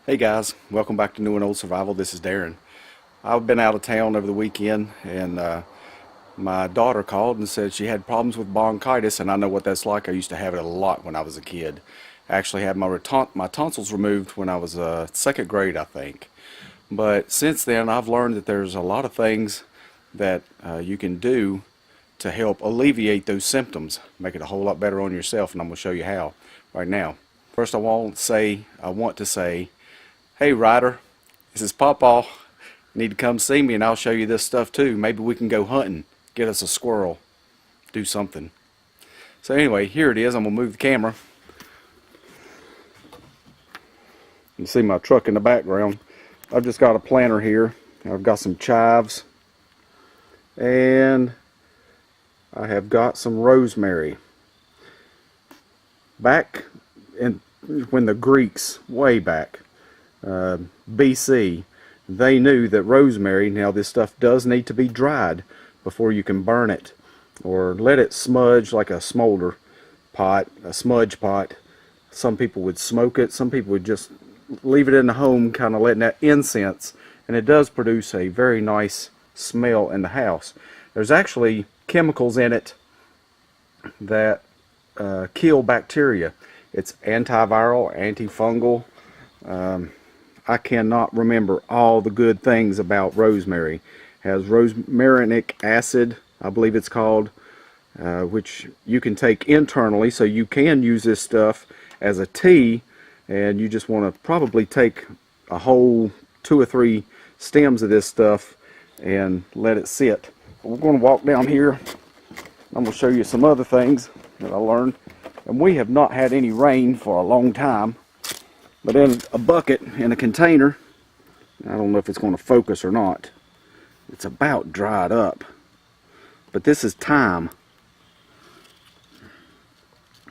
Hey guys, welcome back to New and Old Survival. This is Darren. I've been out of town over the weekend, and my daughter called and said she had problems with bronchitis, and I know what that's like. I used to have it a lot when I was a kid. I actually had my tonsils removed when I was second grade, I think. But since then, I've learned that there's a lot of things that you can do to help alleviate those symptoms, make it a whole lot better on yourself, and I'm going to show you how right now. First, I want to say, hey Ryder, this is Pawpaw. You need to come see me and I'll show you this stuff too. Maybe we can go hunting, get us a squirrel, do something. So anyway, here it is. I'm going to move the camera. You can see my truck in the background. I've just got a planter here. I've got some chives. And I have got some rosemary. Back when the Greeks, way back, BC, they knew that rosemary, now this stuff does need to be dried before you can burn it or let it smudge like a smolder pot, a smudge pot. Some people would smoke it, some people would just leave it in the home, kind of letting that incense, and it does produce a very nice smell in the house. There's actually chemicals in it that kill bacteria. It's antiviral, antifungal. I cannot remember all the good things about rosemary. It has rosmarinic acid, I believe it's called, which you can take internally, so you can use this stuff as a tea, and you just want to probably take a whole 2 or 3 stems of this stuff and let it sit. We're going to walk down here. I'm going to show you some other things that I learned. And we have not had any rain for a long time. But in a bucket, in a container, I don't know if it's going to focus or not. It's about dried up. But this is thyme.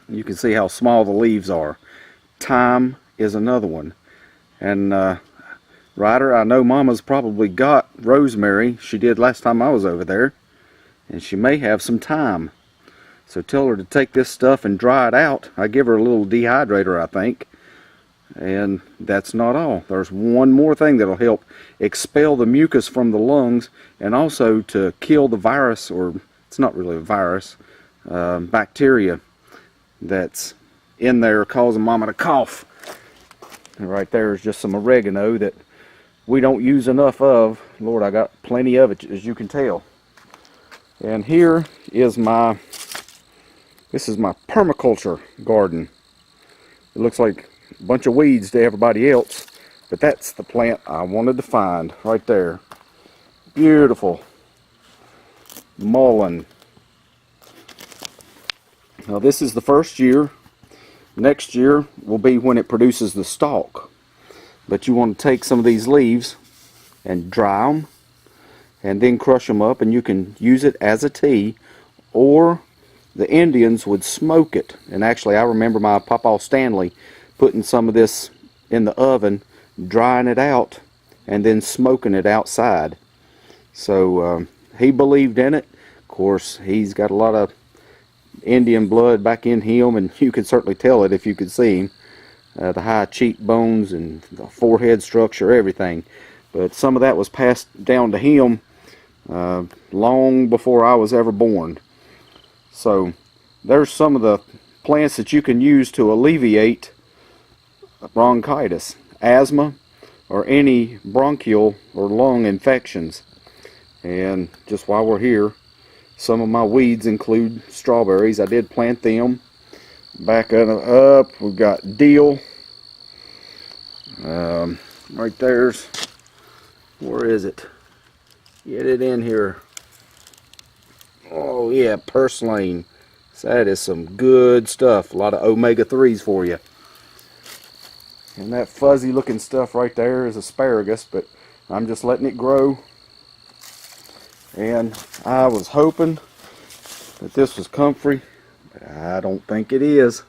You can see how small the leaves are. Thyme is another one. And Ryder, I know Mama's probably got rosemary. She did last time I was over there. And she may have some thyme. So tell her to take this stuff and dry it out. I give her a little dehydrator, I think. And that's not all. There's one more thing that'll help expel the mucus from the lungs, and also to kill the virus, or it's not really a virus, bacteria that's in there causing Mama to cough. And right there is just some oregano that we don't use enough of. Lord, I got plenty of it, as you can tell. And here is this is my permaculture garden. It looks like a bunch of weeds to everybody else, but that's the plant I wanted to find right there. Beautiful mullein. Now this is the first year. Next year will be when it produces the stalk. But you want to take some of these leaves and dry them and then crush them up, and you can use it as a tea, or the Indians would smoke it. And actually I remember my Pawpaw Stanley putting some of this in the oven, drying it out, and then smoking it outside. So he believed in it. Of course, he's got a lot of Indian blood back in him, and you could certainly tell it if you could see him. The high cheekbones and the forehead structure, everything. But some of that was passed down to him long before I was ever born. So there's some of the plants that you can use to alleviate bronchitis, asthma, or any bronchial or lung infections. And just while we're here, some of my weeds include strawberries. I did plant them. Back up, we've got dill. Right there's, where is it? Get it in here. Oh yeah, purslane. So that is some good stuff. A lot of omega-3s for you. And that fuzzy looking stuff right there is asparagus, but I'm just letting it grow. And I was hoping that this was comfrey, but I don't think it is.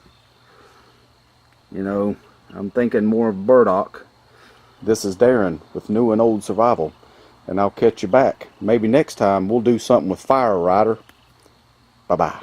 You know, I'm thinking more of burdock. This is Darren with New and Old Survival, and I'll catch you back. Maybe next time we'll do something with fire, Ryder. Bye-bye.